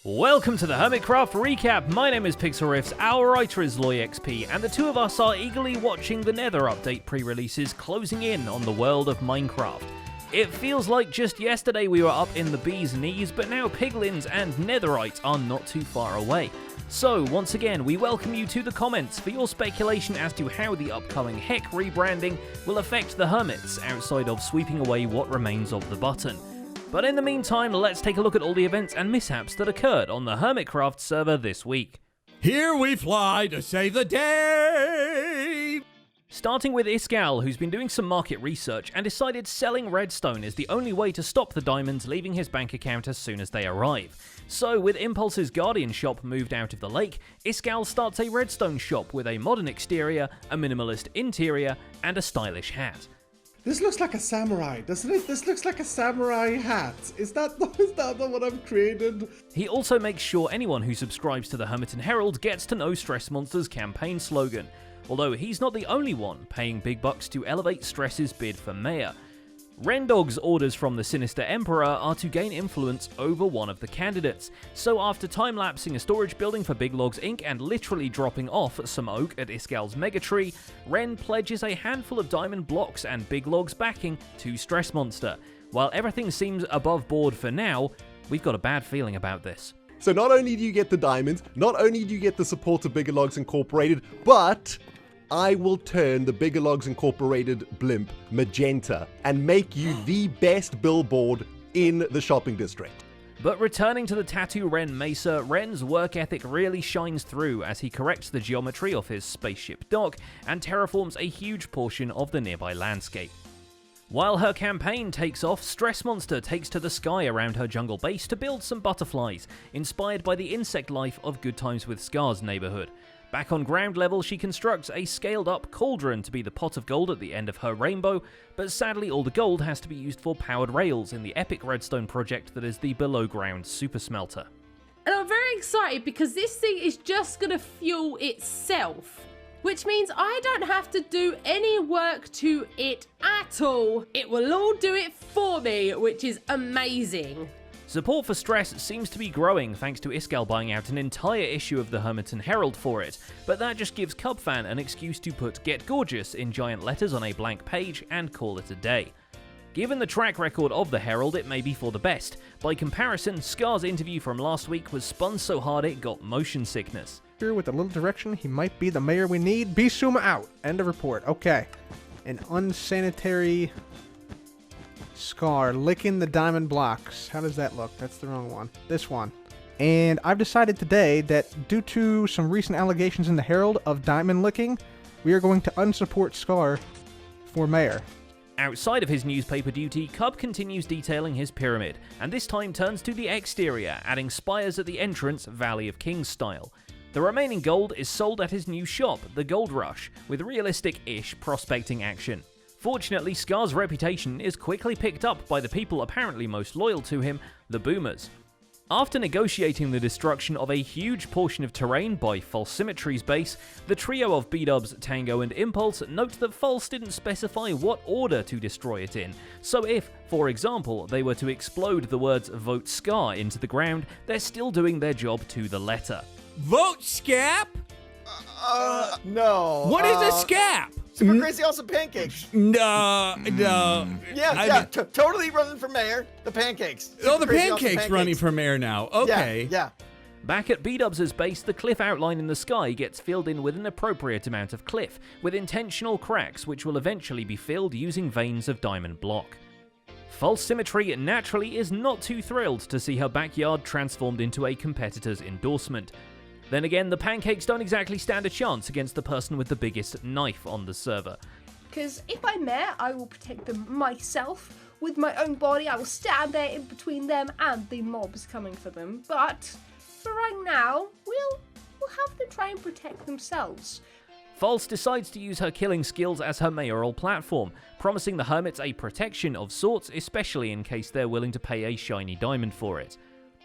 Welcome to the Hermitcraft Recap. My name is PixelRiffs, our writer is LoyXP, and the two of us are eagerly watching the Nether update pre-releases closing in on the world of Minecraft. It feels like just yesterday we were up in the bee's knees, but now piglins and netherite are not too far away. So, once again, we welcome you to the comments for your speculation as to how the upcoming Heck rebranding will affect the Hermits outside of sweeping away what remains of the button. But in the meantime, let's take a look at all the events and mishaps that occurred on the Hermitcraft server this week. Here we fly to save the day! Starting with Iskal, who's been doing some market research and decided selling redstone is the only way to stop the diamonds leaving his bank account as soon as they arrive. So, with Impulse's Guardian shop moved out of the lake, Iskal starts a redstone shop with a modern exterior, a minimalist interior, and a stylish hat. This looks like a samurai, doesn't it? This looks like a samurai hat. Is that the one I've created? He also makes sure anyone who subscribes to the Hermit and Herald gets to know Stress Monster's campaign slogan, although he's not the only one paying big bucks to elevate Stress's bid for mayor. Rendog's orders from the Sinister Emperor are to gain influence over one of the candidates, so after time-lapsing a storage building for Big Logs Inc. and literally dropping off some oak at Iskal's Megatree, Ren pledges a handful of diamond blocks and Big Logs backing to Stress Monster. While everything seems above board for now, we've got a bad feeling about this. So not only do you get the diamonds, not only do you get the support of Bigger Logs Incorporated, but I will turn the Bigger Logs Incorporated blimp magenta and make you the best billboard in the shopping district. But returning to the Tattoo Ren Mesa, Ren's work ethic really shines through as he corrects the geometry of his spaceship dock and terraforms a huge portion of the nearby landscape. While her campaign takes off, Stress Monster takes to the sky around her jungle base to build some butterflies, inspired by the insect life of Good Times with Scars neighborhood. Back on ground level, she constructs a scaled-up cauldron to be the pot of gold at the end of her rainbow, but sadly all the gold has to be used for powered rails in the epic redstone project that is the below-ground super smelter. And I'm very excited because this thing is just going to fuel itself, which means I don't have to do any work to it at all. It will all do it for me, which is amazing. Support for Stress seems to be growing thanks to Iskal buying out an entire issue of the Hermit and Herald for it, but that just gives Cubfan an excuse to put Get Gorgeous in giant letters on a blank page and call it a day. Given the track record of the Herald, it may be for the best. By comparison, Scar's interview from last week was spun so hard it got motion sickness. Here with a little direction, he might be the mayor we need. Bisuma out. End of report. Okay. An unsanitary Scar licking the diamond blocks. How does that look? That's the wrong one. This one. And I've decided today that due to some recent allegations in the Herald of diamond licking, we are going to unsupport Scar for mayor. Outside of his newspaper duty, Cub continues detailing his pyramid, and this time turns to the exterior, adding spires at the entrance, Valley of Kings style. The remaining gold is sold at his new shop, the Gold Rush, with realistic-ish prospecting action. Fortunately, Scar's reputation is quickly picked up by the people apparently most loyal to him, the Boomers. After negotiating the destruction of a huge portion of terrain by False Symmetry's base, the trio of B-Dubs, Tango and Impulse note that False didn't specify what order to destroy it in, so if, for example, they were to explode the words Vote Scar into the ground, they're still doing their job to the letter. Vote Scap? No. What is a Scap? Super Crazy Awesome Pancakes. No. Totally running for mayor. The pancakes. Oh, the Super Crazy Awesome pancakes running for mayor now. Okay. Yeah. Back at B-Dubs' base, the cliff outline in the sky gets filled in with an appropriate amount of cliff, with intentional cracks which will eventually be filled using veins of diamond block. False Symmetry naturally is not too thrilled to see her backyard transformed into a competitor's endorsement. Then again, the pancakes don't exactly stand a chance against the person with the biggest knife on the server. Because if I'm mayor, I will protect them myself. With my own body, I will stand there in between them and the mobs coming for them. But for right now, we'll have them try and protect themselves. False decides to use her killing skills as her mayoral platform, promising the Hermits a protection of sorts, especially in case they're willing to pay a shiny diamond for it.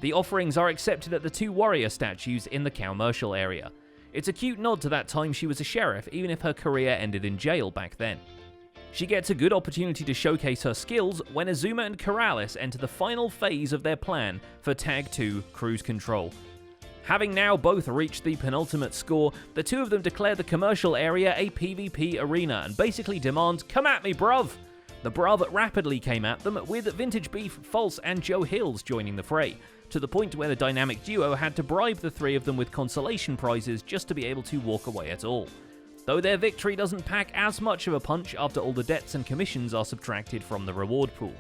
The offerings are accepted at the two warrior statues in the commercial area. It's a cute nod to that time she was a sheriff, even if her career ended in jail back then. She gets a good opportunity to showcase her skills when Azuma and Keralis enter the final phase of their plan for Tag 2 Cruise Control. Having now both reached the penultimate score, the two of them declare the commercial area a PvP arena and basically demand, "Come at me, bruv!" The bruv rapidly came at them, with Vintage Beef, False, and Joe Hills joining the fray, to the point where the dynamic duo had to bribe the three of them with consolation prizes just to be able to walk away at all. Though their victory doesn't pack as much of a punch after all the debts and commissions are subtracted from the reward pool.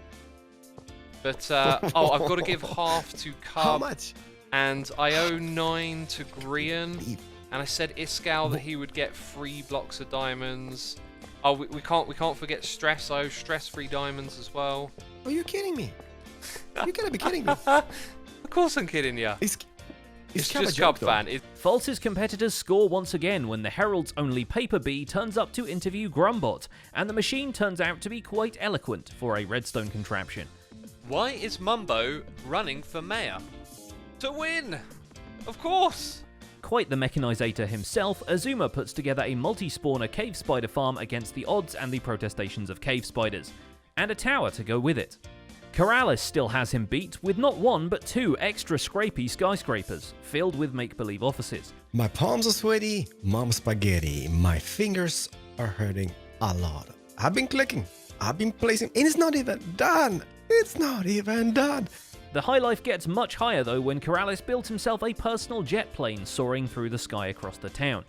But, I've got to give half to Cub. How much? And I owe 9 to Grian. And I said Iskal that he would get 3 blocks of diamonds. Oh, we can't forget Stress. I owe Stress 3 diamonds as well. Are you kidding me? You gotta be kidding me. Of course I'm kidding ya. It's just Cub fan. False's competitors score once again when the Herald's only paper bee turns up to interview Grumbot, and the machine turns out to be quite eloquent for a redstone contraption. Why is Mumbo running for mayor? To win! Of course! Quite the mechanizator himself, Azuma puts together a multi-spawner cave spider farm against the odds and the protestations of cave spiders, and a tower to go with it. Keralis still has him beat with not 1 but 2 extra scrapey skyscrapers, filled with make-believe offices. My palms are sweaty, mom spaghetti, my fingers are hurting a lot. I've been clicking, I've been placing, and it's not even done! It's not even done! The high life gets much higher though when Keralis built himself a personal jet plane soaring through the sky across the town.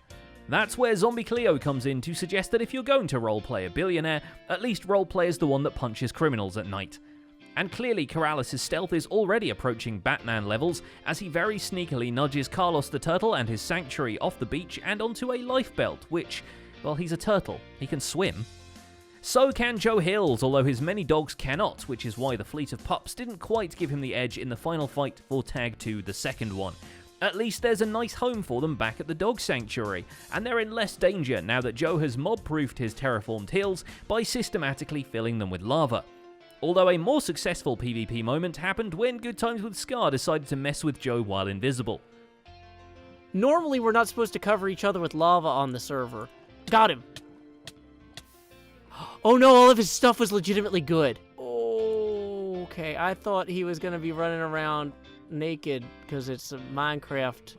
That's where Zombie Cleo comes in to suggest that if you're going to roleplay a billionaire, at least roleplay as the one that punches criminals at night. And clearly Keralis' stealth is already approaching Batman levels as he very sneakily nudges Carlos the Turtle and his sanctuary off the beach and onto a life belt, which, well, he's a turtle, he can swim. So can Joe Hills, although his many dogs cannot, which is why the fleet of pups didn't quite give him the edge in the final fight for Tag 2, the second one. At least there's a nice home for them back at the dog sanctuary, and they're in less danger now that Joe has mob-proofed his terraformed hills by systematically filling them with lava. Although a more successful PvP moment happened when Good Times with Scar decided to mess with Joe while invisible. Normally we're not supposed to cover each other with lava on the server. Got him. Oh no, all of his stuff was legitimately good. Oh, okay. I thought he was going to be running around naked because it's a Minecraft.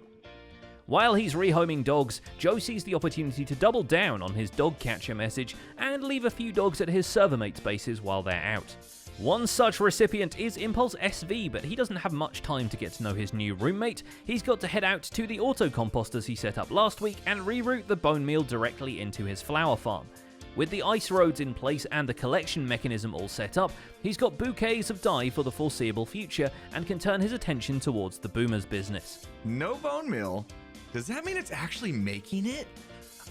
While he's rehoming dogs, Joe sees the opportunity to double down on his dog catcher message and leave a few dogs at his servermates' bases while they're out. One such recipient is Impulse SV, but he doesn't have much time to get to know his new roommate. He's got to head out to the auto-composters he set up last week and reroute the bone meal directly into his flower farm. With the ice roads in place and the collection mechanism all set up, he's got bouquets of dye for the foreseeable future and can turn his attention towards the boomer's business. No bone meal? Does that mean it's actually making it?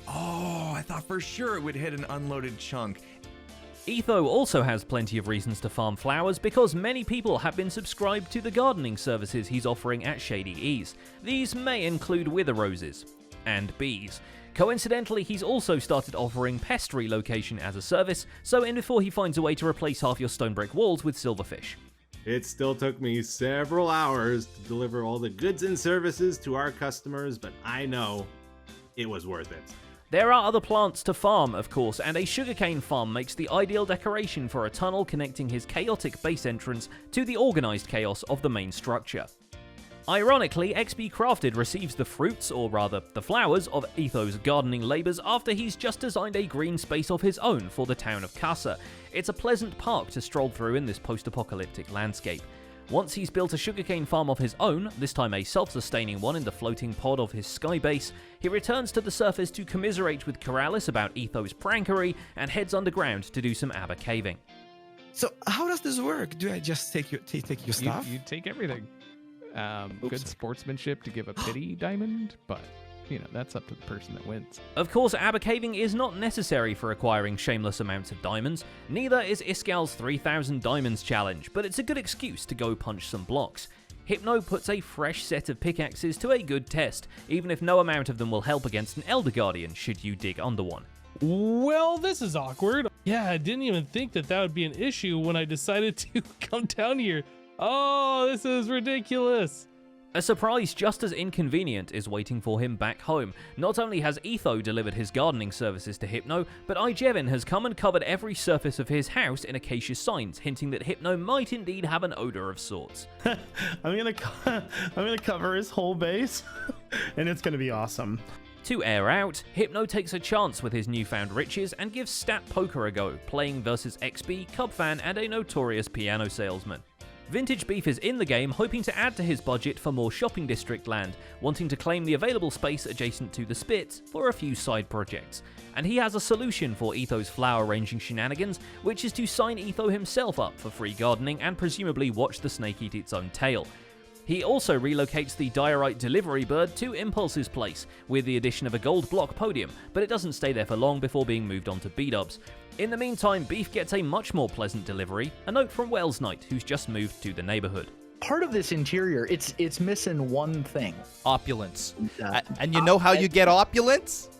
Oh, I thought for sure it would hit an unloaded chunk. Etho also has plenty of reasons to farm flowers because many people have been subscribed to the gardening services he's offering at Shady Ease. These may include wither roses and bees. Coincidentally, he's also started offering pest relocation as a service, so in before he finds a way to replace half your stone brick walls with silverfish. It still took me several hours to deliver all the goods and services to our customers, but I know it was worth it. There are other plants to farm, of course, and a sugarcane farm makes the ideal decoration for a tunnel connecting his chaotic base entrance to the organized chaos of the main structure. Ironically, XP Crafted receives the fruits, or rather, the flowers, of Etho's gardening labours after he's just designed a green space of his own for the town of Casa. It's a pleasant park to stroll through in this post-apocalyptic landscape. Once he's built a sugarcane farm of his own, this time a self-sustaining one in the floating pod of his sky base, he returns to the surface to commiserate with Keralis about Etho's prankery and heads underground to do some Abba caving. So how does this work? Do I just take your stuff? You take everything. Good sportsmanship to give a pity diamond, but, you know, that's up to the person that wins. Of course, Abba caving is not necessary for acquiring shameless amounts of diamonds, neither is Iskal's 3000 diamonds challenge, but it's a good excuse to go punch some blocks. Hypno puts a fresh set of pickaxes to a good test, even if no amount of them will help against an Elder Guardian should you dig under one. Well, this is awkward. Yeah, I didn't even think that would be an issue when I decided to come down here. Oh, this is ridiculous. A surprise just as inconvenient is waiting for him back home. Not only has Etho delivered his gardening services to Hypno, but Ijevin has come and covered every surface of his house in acacia signs, hinting that Hypno might indeed have an odor of sorts. I'm gonna cover his whole base, and it's gonna be awesome. To air out, Hypno takes a chance with his newfound riches and gives Stat Poker a go, playing versus XB, Cub fan, and a notorious piano salesman. Vintage Beef is in the game, hoping to add to his budget for more shopping district land, wanting to claim the available space adjacent to the Spits for a few side projects. And he has a solution for Etho's flower ranging shenanigans, which is to sign Etho himself up for free gardening and presumably watch the snake eat its own tail. He also relocates the diorite delivery bird to Impulse's place, with the addition of a gold block podium, but it doesn't stay there for long before being moved on to B-dubs. In the meantime, Beef gets a much more pleasant delivery, a note from Wells Knight, who's just moved to the neighborhood. Part of this interior, it's missing one thing. Opulence. And you know how you get opulence?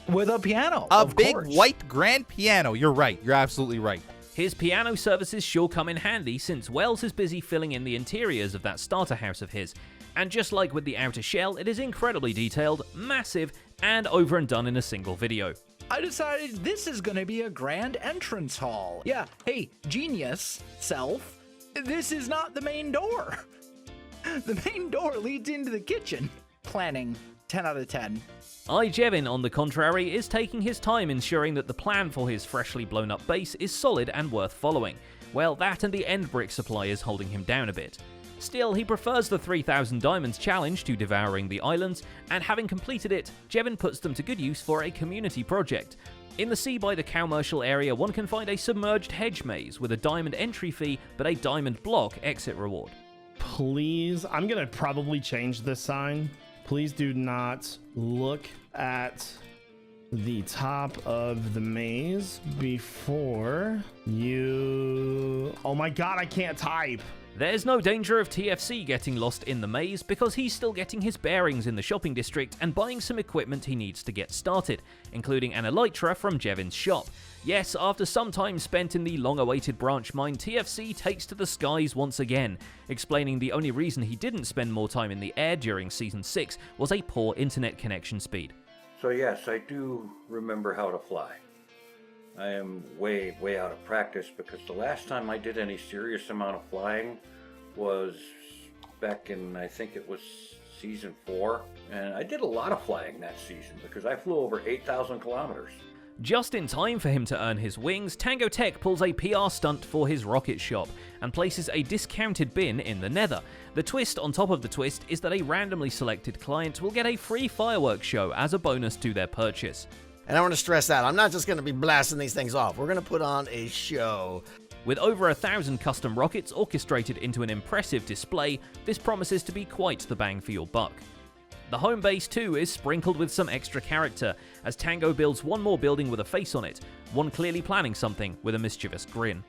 With a piano, A big white grand piano. You're right. You're absolutely right. His piano services sure come in handy since Wells is busy filling in the interiors of that starter house of his. And just like with the outer shell, it is incredibly detailed, massive, and over and done in a single video. I decided this is gonna be a grand entrance hall. Yeah, hey, genius self, this is not the main door. The main door leads into the kitchen. Planning, 10 out of 10. Ijevin, on the contrary, is taking his time ensuring that the plan for his freshly blown up base is solid and worth following. Well, that and the end brick supply is holding him down a bit. Still, he prefers the 3,000 diamonds challenge to devouring the islands, and having completed it, Jevin puts them to good use for a community project. In the Sea by the Commercial area, one can find a submerged hedge maze with a diamond entry fee but a diamond block exit reward. Please, I'm gonna probably change this sign. Please do not look at the top of the maze before you... Oh my god, I can't type! There's no danger of TFC getting lost in the maze because he's still getting his bearings in the shopping district and buying some equipment he needs to get started, including an elytra from Jevin's shop. Yes, after some time spent in the long-awaited branch mine, TFC takes to the skies once again, explaining the only reason he didn't spend more time in the air during Season 6 was a poor internet connection speed. So yes, I do remember how to fly. I am way out of practice because the last time I did any serious amount of flying was back in, I think it was Season 4. And I did a lot of flying that season because I flew over 8,000 kilometers. Just in time for him to earn his wings, Tango Tech pulls a PR stunt for his rocket shop and places a discounted bin in the nether. The twist on top of the twist is that a randomly selected client will get a free fireworks show as a bonus to their purchase. And I want to stress that I'm not just going to be blasting these things off. We're going to put on a show. With over 1,000 custom rockets orchestrated into an impressive display, this promises to be quite the bang for your buck. The home base too is sprinkled with some extra character, as Tango builds one more building with a face on it, one clearly planning something with a mischievous grin.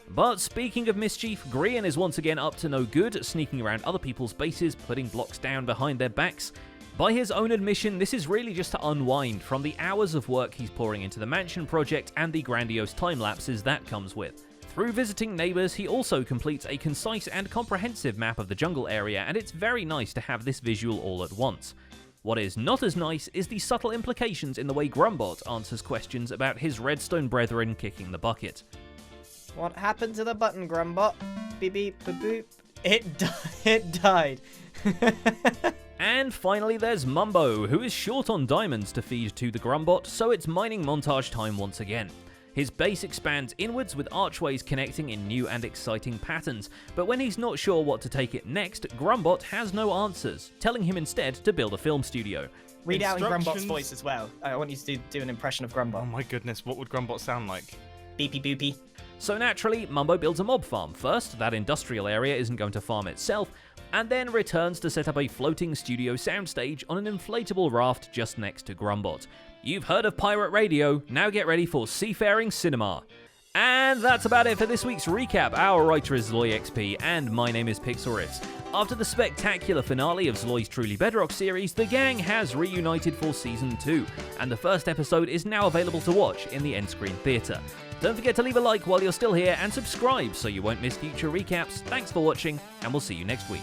But speaking of mischief, Grian is once again up to no good, sneaking around other people's bases, putting blocks down behind their backs. By his own admission, this is really just to unwind from the hours of work he's pouring into the mansion project and the grandiose time lapses that comes with. Through visiting neighbours, he also completes a concise and comprehensive map of the jungle area, and it's very nice to have this visual all at once. What is not as nice is the subtle implications in the way Grumbot answers questions about his redstone brethren kicking the bucket. What happened to the button, Grumbot? Beep beep boop boop. It died. And finally there's Mumbo, who is short on diamonds to feed to the Grumbot, so it's mining montage time once again. His base expands inwards with archways connecting in new and exciting patterns, but when he's not sure what to take it next, Grumbot has no answers, telling him instead to build a film studio. Read out in Grumbot's voice as well. I want you to do an impression of Grumbot. Oh my goodness, what would Grumbot sound like? Beepy boopy. So naturally, Mumbo builds a mob farm first, that industrial area isn't going to farm itself, and then returns to set up a floating studio soundstage on an inflatable raft just next to Grumbot. You've heard of pirate radio, now get ready for seafaring cinema. And that's about it for this week's recap. Our writer is ZloyXP, and my name is Pixelriffs. After the spectacular finale of Zloy's Truly Bedrock series, the gang has reunited for Season 2, and the first episode is now available to watch in the Endscreen Theatre. Don't forget to leave a like while you're still here, and subscribe so you won't miss future recaps. Thanks for watching, and we'll see you next week.